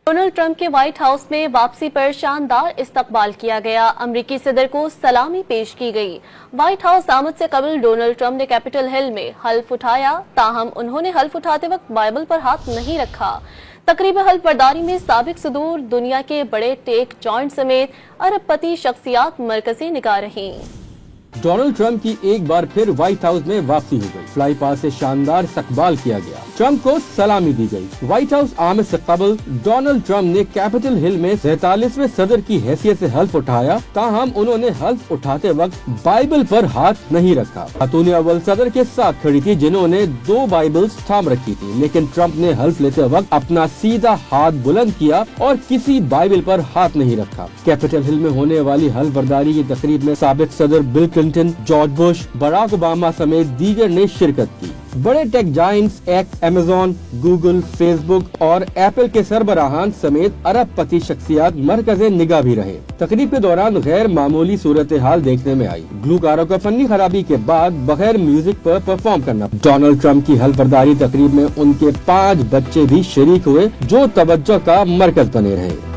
Donald Trump کے white house میں واپسی پر شاندار استقبال کیا گیا۔ امریکی صدر کو سلامی پیش کی گئی۔ وائٹ ہاؤس آمد سے قبل ڈونلڈ ٹرمپ نے کیپٹل ہل میں حلف اٹھایا، تاہم انہوں نے حلف اٹھاتے وقت بائبل پر ہاتھ نہیں رکھا۔ تقریب حلف برداری میں سابق صدور، دنیا کے بڑے ٹیک جوائنٹ سمیت ارب پتی شخصیات مرکزی نگاہ رہیں۔ ڈونلڈ ٹرمپ کی ایک بار پھر وائٹ ہاؤس میں واپسی ہو گئی۔ فلائی پاس سے شاندار استقبال کیا گیا۔ ٹرمپ کو سلامی دی گئی۔ وائٹ ہاؤس آمد سے قبل ڈونلڈ ٹرمپ نے کیپٹل ہل میں 47ویں صدر کی حیثیت سے حلف اٹھایا، تاہم انہوں نے حلف اٹھاتے وقت بائبل پر ہاتھ نہیں رکھا۔ خاتون اول صدر کے ساتھ کھڑی تھی، جنہوں نے 2 بائبلز تھام رکھی تھی، لیکن ٹرمپ نے حلف لیتے وقت اپنا سیدھا ہاتھ بلند کیا اور کسی بائبل پر ہاتھ نہیں رکھا۔ کیپٹل ہل میں ہونے والی حلف برداری کی تقریب میں سابق صدر Bill Clinton, George Bush, Barack Obama سمیت دیگر نے شرکت کی۔ بڑے tech giants X, Amazon, Google, Facebook اور ایپل کے سربراہان سمیت ارب پتی شخصیات مرکز نگاہ بھی رہے۔ تقریب کے دوران غیر معمولی صورتحال دیکھنے میں آئی۔ گلوکاروں کا فنی خرابی کے بعد بغیر میوزک پر پرفارم کرنا۔ ڈونلڈ ٹرمپ کی حلف برداری تقریب میں ان کے 5 بچے بھی شریک ہوئے، جو توجہ کا مرکز بنے رہے۔